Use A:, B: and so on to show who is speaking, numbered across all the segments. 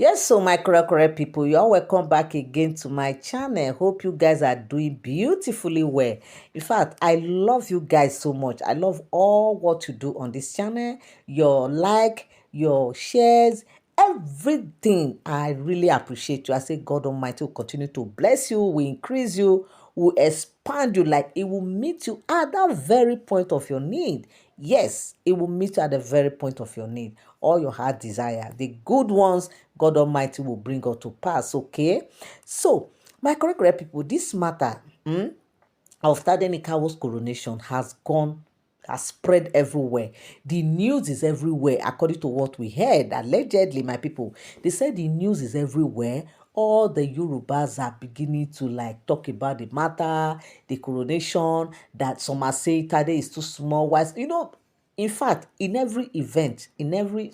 A: Yes, so my correct people, you all welcome back again to my channel. Hope you guys are doing beautifully well. In fact, I love you guys so much. I love all what you do on this channel, your like, your shares, everything. I really appreciate you. I say God Almighty will continue to bless you, will increase you, will expand you, like it will meet you at that very point of your need. Yes, it will meet you at the very point of your need. All your heart desire, the good ones, God Almighty will bring out to pass. Okay, so my correct people, this matter of Tadenikawo's coronation has spread everywhere. The news is everywhere, according to what we heard. Allegedly, my people, they said the news is everywhere. All the Yorubas are beginning to like talk about the matter, the coronation, that some are saying Tade is too small. Why? In fact, in every event, in every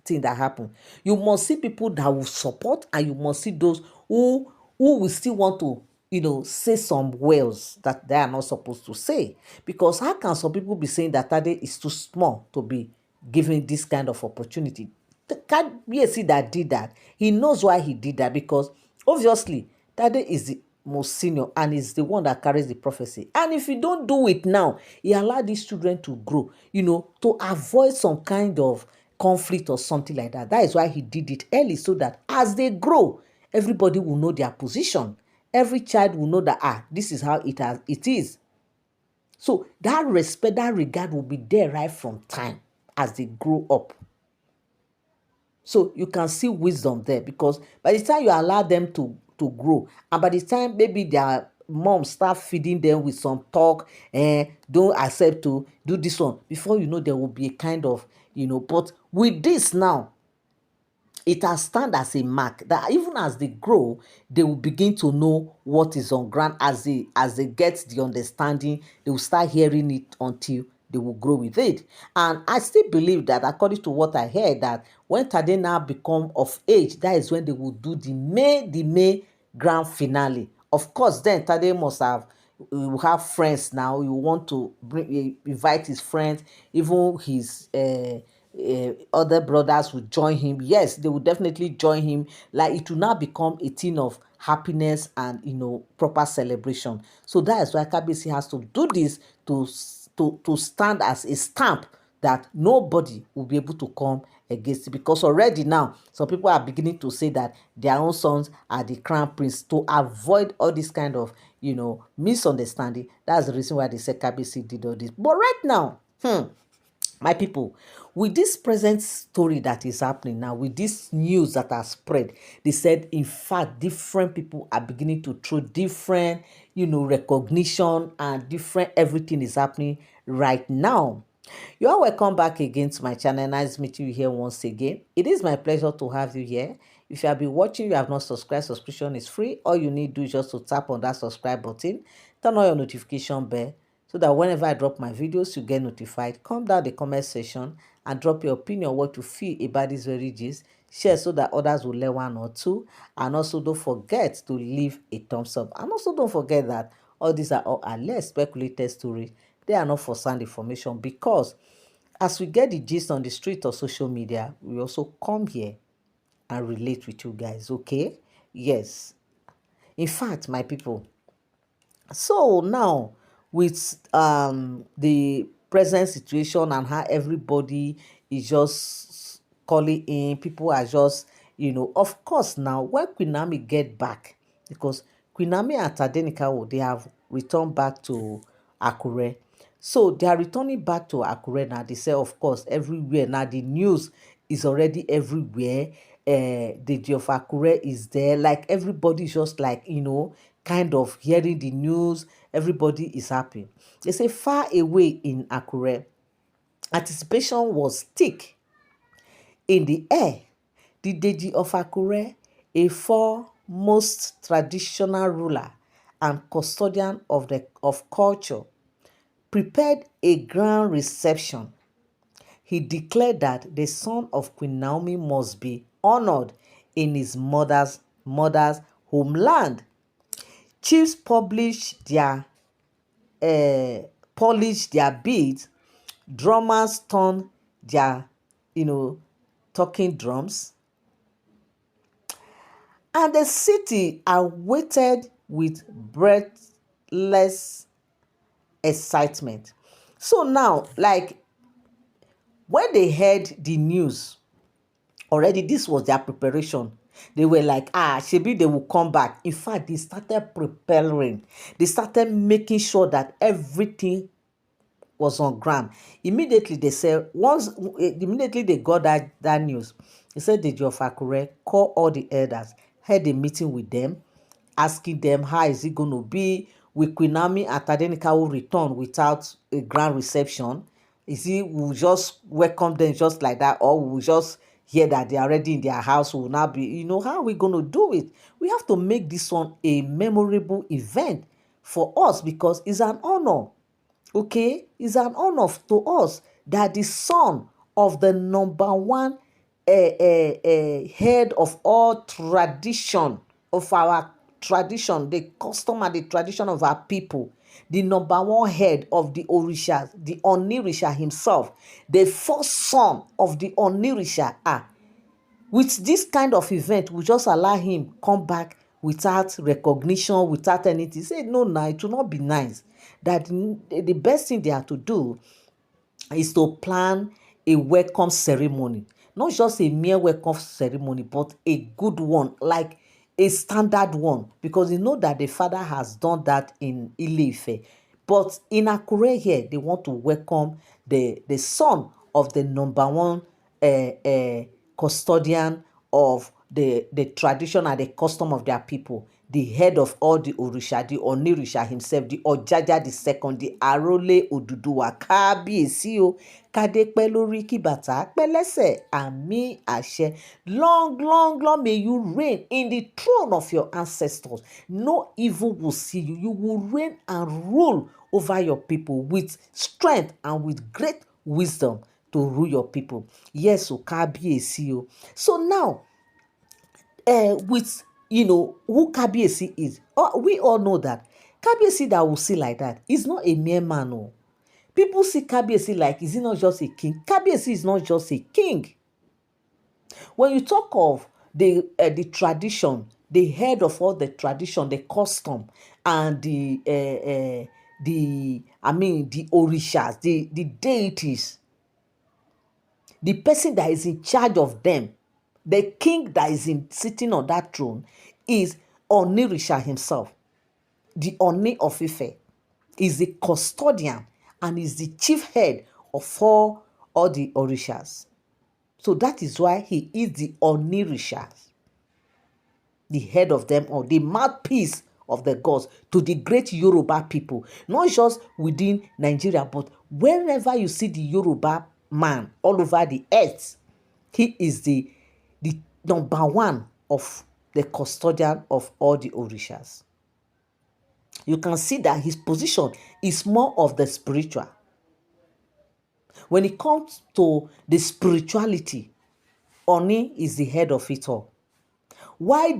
A: thing that happen, you must see people that will support, and you must see those who will still want to say some words that they are not supposed to say. Because how can some people be saying that Tade is too small to be given this kind of opportunity? Can't be a see that did that. He knows why he did that, because obviously Tade is the most senior and is the one that carries the prophecy. And if you don't do it now, he allowed these children to grow, to avoid some kind of conflict or something like that. That is why he did it early, so that as they grow, everybody will know their position. Every child will know that this is how it is. So that respect, that regard will be there right from time as they grow up. So you can see wisdom there, because by the time you allow them to grow, and by the time maybe their mom start feeding them with some talk, don't accept to do this one, before you know there will be a kind of, but with this now, it has stand as a mark that even as they grow, they will begin to know what is on ground. As they get the understanding, they will start hearing it until they will grow with it. And I still believe that, according to what I heard, that when Tade now become of age, that is when they will do the May grand finale. Of course, then Tade must have, he will have friends now. You want to invite his friends, even his other brothers will join him. Yes, they will definitely join him. Like, it will now become a thing of happiness and proper celebration. So that is why Kabisi has to do this, to stand as a stamp that nobody will be able to come against it. Because already now some people are beginning to say that their own sons are the crown prince, to avoid all this kind of misunderstanding. That's the reason why they said Kabisi did all this. But right now, my people, with this present story that is happening now, with this news that has spread, they said in fact different people are beginning to throw different recognition, and different everything is happening right now. You are welcome back again to my channel. Nice meeting you here once again. It is my pleasure to have you here. If you have been watching, you have not subscribed, subscription is free. All you need to do is just to tap on that subscribe button, turn on your notification bell, so that whenever I drop my videos, you get notified. Come down the comment section and drop your opinion, what you feel about this very gist. Share so that others will learn one or two. And also don't forget to leave a thumbs up. And also don't forget that all these are all alleged speculated stories. They are not for sound information, because as we get the gist on the street or social media, we also come here and relate with you guys, okay? Yes. In fact, my people, so now, with the present situation and how everybody is just calling in, people are just, of course, now when Queen Naomi get back, because Queen Naomi and Tadenikawo, they have returned back to Akure. So they are returning back to Akure now. They say, of course, everywhere now, the news is already everywhere. Deji of Akure is there. Like, everybody's just like, kind of hearing the news. Everybody is happy. They say far away in Akure, anticipation was thick in the air. The Deji of Akure, a foremost traditional ruler and custodian of culture, prepared a grand reception. He declared that the son of Queen Naomi must be honored in his mother's homeland. Chiefs polished their beads, drummers turned their, talking drums, And the city awaited with breathless excitement. So now, like when they heard the news, already this was their preparation. They were like, shebi they will come back. In fact, they started preparing. They started making sure that everything was on ground. Immediately they said, immediately they got that news, he said Deji of Akure call all the elders, had a meeting with them, asking them how is it going to be. Will Queen Naomi and Tadenika will return without a grand reception? Is it we'll just welcome them just like that, or we'll just hear that they are already in their house? Will now be, how are we going to do it? We have to make this one a memorable event for us because it's an honor. Okay, it's an honor to us that the son of the number one head of all tradition, of our tradition, the custom and the tradition of our people, the number one head of the Orisha, the Onirisha himself, the first son of the Onirisha, with this kind of event, we just allow him come back without recognition, without anything. Say no, it will not be nice. That the best thing they have to do is to plan a welcome ceremony. Not just a mere welcome ceremony, but a good one, like a standard one. Because you know that the father has done that in Ile-Ife. But in Akure here, they want to welcome the son of the number one custodian of the tradition and the custom of their people, the head of all the Orisha, the Onirisha himself, the Ojaja the second, the Arole Oduduwa, Kábíyèsí o, kádé pẹ́ lórí kí bàtà pẹ́ lẹ́sẹ̀, àmín àṣẹ. Long, long, long may you reign in the throne of your ancestors. No evil will see you. You will reign and rule over your people with strength and with great wisdom to rule your people. Yes, o Kábíyèsí o. So now, with who Kabiyesi is, we all know that Kabiyesi that we see like that is not a mere man. Oh. People see Kabiyesi like, is he not just a king? Kabiyesi is not just a king. When you talk of the tradition, the head of all the tradition, the custom, and the orishas, the deities, the person that is in charge of them, the king that is sitting on that throne, is Onirisha himself. The Oni of Ife is the custodian and is the chief head of all the Orishas. So that is why he is the Onirisha, the head of them all, the mouthpiece of the gods to the great Yoruba people, not just within Nigeria, but wherever you see the Yoruba man all over the earth, he is the number one of the custodian of all the Orishas. You can see that his position is more of the spiritual. When it comes to the spirituality, Oni is the head of it all. Why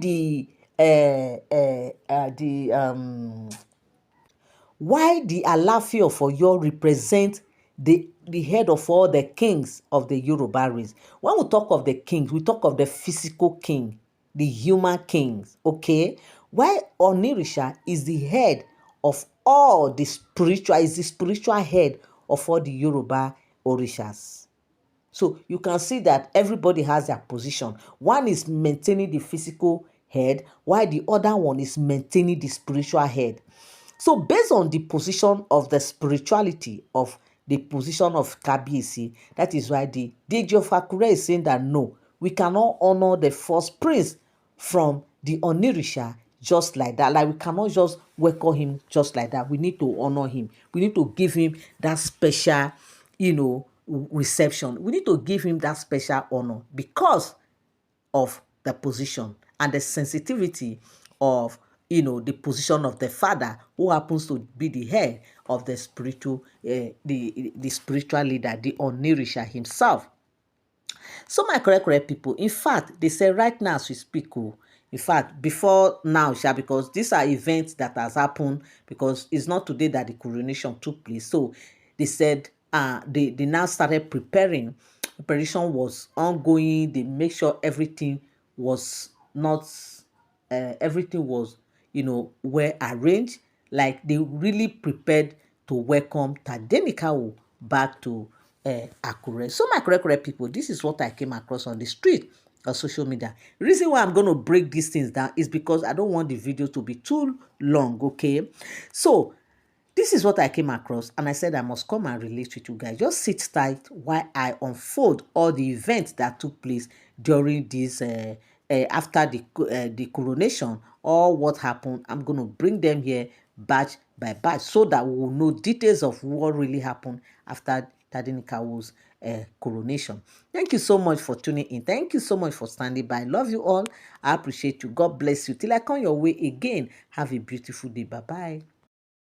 A: why the Alaafin of Oyo represent the head of all the kings of the Yoruba race? When we talk of the kings, we talk of the physical king, the human kings, okay? Why Onirisha is the head of all the spiritual, is the spiritual head of all the Yoruba Orishas. So you can see that everybody has their position. One is maintaining the physical head, while the other one is maintaining the spiritual head. So based on the position of the spirituality of the position of Kabiyesi, that is why the Deji of Akure is saying that no, we cannot honor the first prince from the Onirisha just like that. Like we cannot just welcome him just like that. We need to honor him. We need to give him that special, reception. We need to give him that special honor because of the position and the sensitivity of the position of the father, who happens to be the head of the spiritual the spiritual leader, the Onirisha himself. So my correct people, in fact, they say right now as we speak, in fact, before now, because these are events that has happened, because it's not today that the coronation took place. So they said they now started preparing. Preparation was ongoing. They make sure everything was not everything was, well arranged, like they really prepared to welcome Tadenikawo back to Akure. So my correct people, this is what I came across on the street or social media. The reason why I'm going to break these things down is because I don't want the video to be too long, okay? So this is what I came across, and I said I must come and relate with you guys. Just sit tight while I unfold all the events that took place during this after the coronation, or what happened. I'm going to bring them here batch by batch so that we will know details of what really happened after Tadenikawo's coronation. Thank you so much for tuning in. Thank you so much for standing by. I love you all. I appreciate you. God bless you. Till I come your way again. Have a beautiful day. Bye bye.